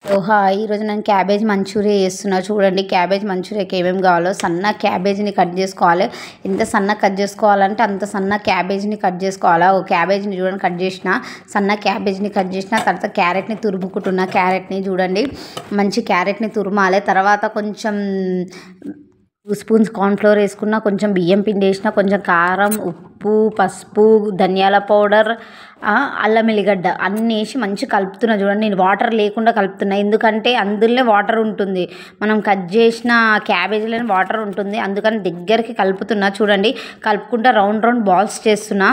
ఈరోజు నేను cabbage Manchuria చేస్తున్నా. చూడండి, క్యాబేజ్ మంచూరియాకి ఏమేమి కావాలో. సన్న క్యాబేజ్ని కట్ చేసుకోవాలి. ఎంత సన్న కట్ చేసుకోవాలంటే అంత సన్న క్యాబేజ్ని కట్ చేసుకోవాలి. ఓ క్యాబేజ్ని చూడండి కట్ చేసిన, సన్న క్యాబేజ్ని కట్ చేసిన. తర్వాత క్యారెట్ని తురుముకుంటున్నా. క్యారెట్ని చూడండి, మంచి క్యారెట్ని తురుమాలి. తర్వాత కొంచెం 2 స్పూన్స్ కార్న్‌ఫ్లోర్ వేసుకున్న, కొంచెం బియ్యం పిండి వేసిన, కొంచెం కారం, ఉప్పు, పసుపు, ధనియాల పౌడర్, అల్లం ఎల్లిగడ్డ అన్నీ వేసి మంచిగా కలుపుతున్నా. చూడండి, నేను వాటర్ లేకుండా కలుపుతున్నా, ఎందుకంటే అందులోనే వాటర్ ఉంటుంది. మనం కట్ చేసిన క్యాబేజీలోనే వాటర్ ఉంటుంది, అందుకని దగ్గరికి కలుపుతున్నా. చూడండి, కలుపుకుంటా రౌండ్ రౌండ్ బాల్స్ చేస్తున్నా.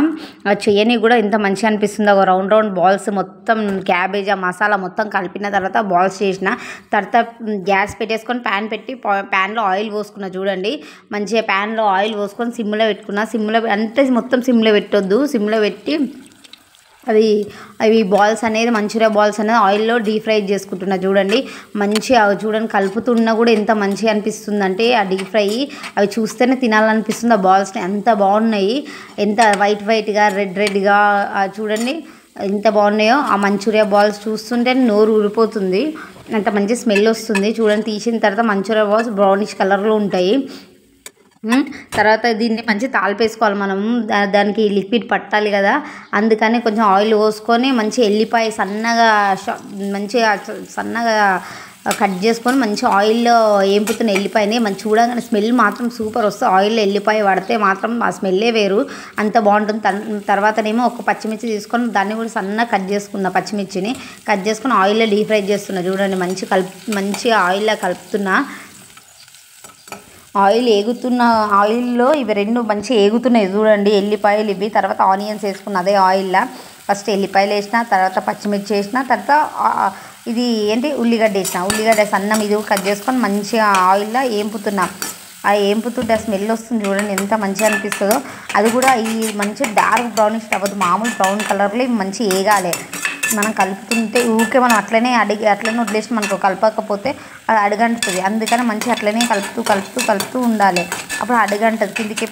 చేయని కూడా ఎంత మంచిగా అనిపిస్తుందో. ఒక రౌండ్ రౌండ్ బాల్స్ మొత్తం క్యాబేజ్ మసాలా మొత్తం కలిపిన తర్వాత బాల్స్ చేసిన తర్వాత గ్యాస్ పెట్టేసుకొని ప్యాన్ పెట్టి ప్యాన్లో ఆయిల్ పోసుకున్నా. చూడండి, మంచిగా ప్యాన్లో ఆయిల్ పోసుకొని సిమ్లో పెట్టుకున్నా. సిమ్లో అంటే మొత్తం సిమ్లో పెట్టొద్దు, సిమ్లో పెట్టి అవి బాల్స్ అనేది మంచూరియా బాల్స్ అనేది ఆయిల్లో డీప్ ఫ్రై చేసుకుంటున్నా. చూడండి, మంచిగా చూడండి కలుపుతున్నా కూడా ఎంత మంచిగా అనిపిస్తుంది అంటే ఆ డీప్ ఫ్రై అవి చూస్తేనే తినాలనిపిస్తుంది. ఆ బాల్స్ని ఎంత బాగున్నాయి, ఎంత వైట్ వైట్గా రెడ్ రెడ్గా చూడండి ఎంత బాగున్నాయో. ఆ మంచూరియా బాల్స్ చూస్తుంటే నోరు ఊరిపోతుంది, అంత మంచి స్మెల్ వస్తుంది. చూడండి, తీసిన తర్వాత మంచూరియా బాల్స్ బ్రౌనిష్ కలర్లో ఉంటాయి. తర్వాత దీన్ని మంచి తాలిపేసుకోవాలి మనం, దానికి లిక్విడ్ పట్టాలి కదా, అందుకని కొంచెం ఆయిల్ పోసుకొని మంచి ఎల్లిపాయ మంచిగా సన్నగా కట్ చేసుకొని మంచి ఆయిల్లో ఏంపుతున్న ఎల్లిపాయని మంచి చూడగానే స్మెల్ మాత్రం సూపర్ వస్తుంది. ఆయిల్లో ఎల్లిపాయ పడితే మాత్రం ఆ స్మెల్లే వేరు, అంత బాగుంటుంది. తర్వాతనేమో ఒక పచ్చిమిర్చి తీసుకొని దాన్ని కూడా సన్నగా కట్ చేసుకున్న, పచ్చిమిర్చిని కట్ చేసుకొని ఆయిల్లో డీప్ ఫ్రై చేస్తున్నా. చూడండి, మంచిగా ఆయిల్లో కలుపుతున్నా. ఆయిల్లో ఇవి రెండు మంచిగా ఏగుతున్నాయి. చూడండి, ఎల్లిపాయలు ఇవి. తర్వాత ఆనియన్స్ వేసుకున్న అదే ఆయిల్లో. ఫస్ట్ ఎల్లిపాయలు వేసిన, తర్వాత పచ్చిమిర్చి వేసిన, తర్వాత ఇది ఉల్లిగడ్డ వేసిన. ఉల్లిగడ్డ సన్నం ఇది కట్ చేసుకొని మంచిగా ఆయిల్లో ఏంపుతున్నా. ఆ ఏంపుతుంటే ఆ స్మెల్ వస్తుంది. చూడండి ఎంత మంచిగా అనిపిస్తుందో. అది కూడా ఈ మంచి డార్క్ బ్రౌనిష్ అవ్వదు, మామూలు బ్రౌన్ కలర్లో మంచిగా వేగాలి. మనం కలుపుతుంటే ఊరికే మనం అట్లనే వదిలేసి మనకు కలపకపోతే అది అడుగంటుతుంది. అందుకని మంచిగా అట్లనే కలుపుతూ ఉండాలి. అప్పుడు అడుగంటది, కిందికి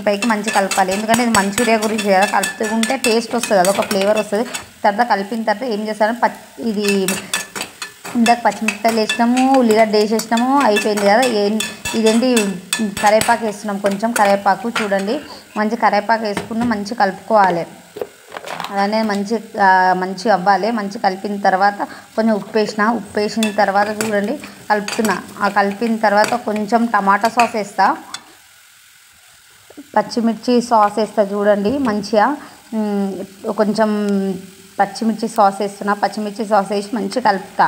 పైకి మంచిగా కలపాలి. ఎందుకంటే ఇది మంచూరియా గురించి కదా, కలుపుతుంటే టేస్ట్ వస్తుంది, అదొక ఫ్లేవర్ వస్తుంది. తర్వాత కలిపిన తర్వాత ఏం చేస్తారంటే ఇది ఇందాక పచ్చిమిరపకాయలు వేసినాము, ఉల్లిగడ్డ వేసేసినాము, అయిపోయింది కదా. కరివేపాకు వేస్తున్నాం, కొంచెం కరివేపాకు. చూడండి, మంచి కరివేపాకు వేసుకుని మంచిగా కలుపుకోవాలి. అలానే మంచి అవ్వాలి. మంచి కలిపిన తర్వాత కొంచెం ఉప్పు వేసిన తర్వాత చూడండి కలుపుతున్నా. ఆ కలిపిన తర్వాత కొంచెం టమాటా సాస్ వేస్తా, పచ్చిమిర్చి సాస్ వేస్తా. చూడండి, మంచిగా కొంచెం పచ్చిమిర్చి సాస్ వేస్తున్నా. పచ్చిమిర్చి సాస్ వేసి మంచిగా కలుపుతా.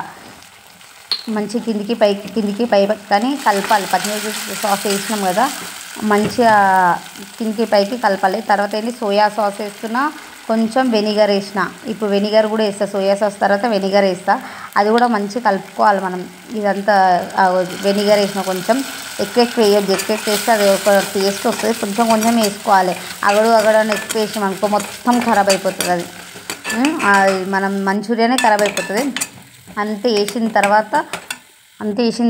మంచి కిందికి పైకి కానీ కలపాలి. పచ్చిమిర్చి సాస్ వేసినాం కదా, మంచిగా కిందికి పైకి కలపాలి. తర్వాత సోయా సాస్ వేస్తున్నా, కొంచెం వెనిగర్ వేసిన. ఇప్పుడు వెనిగర్ కూడా వేస్తా, సోయా సాస్ తర్వాత వెనిగర్ వేస్తా. అది కూడా మంచిగా కలుపుకోవాలి మనం. ఇదంతా వెనిగర్ వేసిన, కొంచెం ఎక్కువ వేయద్దు. ఎక్కువ వేస్తే అది ఒక టేస్ట్ వస్తుంది, కొంచెం వేసుకోవాలి. అగడని ఎక్కువ వేసినాం అనుకో మొత్తం ఖరాబ్ అయిపోతుంది. అది మనం మంచూరియానే ఖరాబ్ అయిపోతుంది. అంతే వేసిన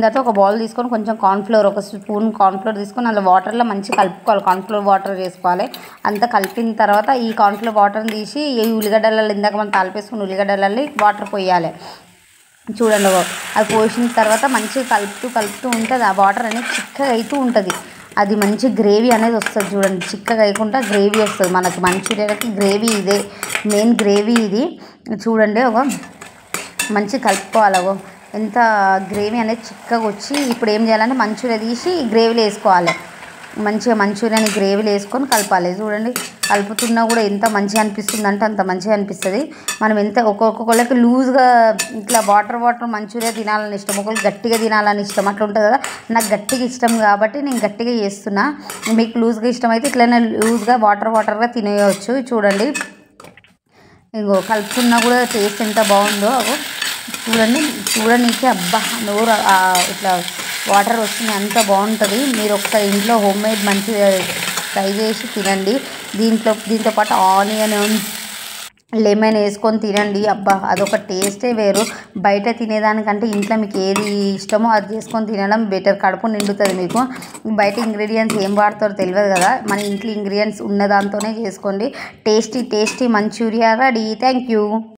తర్వాత ఒక బౌల్ తీసుకొని కొంచెం కార్న్‌ఫ్లోర్, ఒక స్పూన్ కార్న్‌ఫ్లోర్ తీసుకొని అందులో వాటర్లో మంచిగా కలుపుకోవాలి. కార్న్‌ఫ్లోర్ వాటర్ వేసుకోవాలి. అంతా కలిపిన తర్వాత ఈ కార్న్‌ఫ్లోర్ వాటర్ని తీసి ఈ ఉల్లిగడ్డలలో ఇందాక మనం తాలిపేసుకున్న ఉల్లిగడ్డలలో వాటర్ పోయాలి. చూడండి, అది పోసిన తర్వాత మంచిగా కలుపుతూ ఉంటుంది. ఆ వాటర్ అనేది చిక్కగా అవుతూ ఉంటుంది. అది మంచి గ్రేవీ అనేది వస్తుంది. చూడండి, చిక్కగా వేయకుండా గ్రేవీ వస్తుంది మనకి. మంచూరియాకి గ్రేవీ ఇదే మెయిన్, గ్రేవీ ఇది. చూడండి, మంచి కలుపుకోవాలి. ఎంత గ్రేవీ అనేది చిక్కగా వచ్చి ఇప్పుడు ఏం చేయాలంటే మంచూరియా తీసి గ్రేవీలో వేసుకోవాలి. మంచిగా మంచూరియాని గ్రేవీలో వేసుకొని కలపాలి. చూడండి, కలుపుతున్నా కూడా ఎంత మంచిగా అనిపిస్తుంది అంటే అంత మంచిగా అనిపిస్తుంది. మనం ఒక్కొక్కళ్ళకి లూజ్గా ఇట్లా వాటర్ మంచూరియా తినాలని ఇష్టం, ఒకరికి గట్టిగా తినాలని ఇష్టం, అట్లా ఉంటుంది కదా. నాకు గట్టిగా ఇష్టం కాబట్టి నేను గట్టిగా చేస్తున్నా. మీకు లూజ్గా ఇష్టం అయితే ఇట్లనే లూజ్గా వాటర్గా తినేయవచ్చు. చూడండి, కలుపుతున్నా కూడా టేస్ట్ ఎంత బాగుందో. చూడనీకి అబ్బా నోరు ఇట్లా వాటర్ వస్తుంది, అంత బాగుంటుంది. మీరు ఒకసారి ఇంట్లో హోమ్మేడ్ మంచిగా ట్రై చేసి తినండి. దీంతో పాటు ఆనియన్, లెమన్ వేసుకొని తినండి. అబ్బా అదొక టేస్టే వేరు. బయట తినేదానికంటే ఇంట్లో మీకు ఏది ఇష్టమో అది చేసుకొని తినడం బెటర్, కడుపు నిండుతుంది మీకు. బయట ఇంగ్రీడియంట్స్ ఏం వాడతారో తెలియదు కదా, మన ఇంట్లో ఇంగ్రీడియంట్స్ ఉన్న దాంతోనే చేసుకోండి. Tasty manchuria ready. Thank you.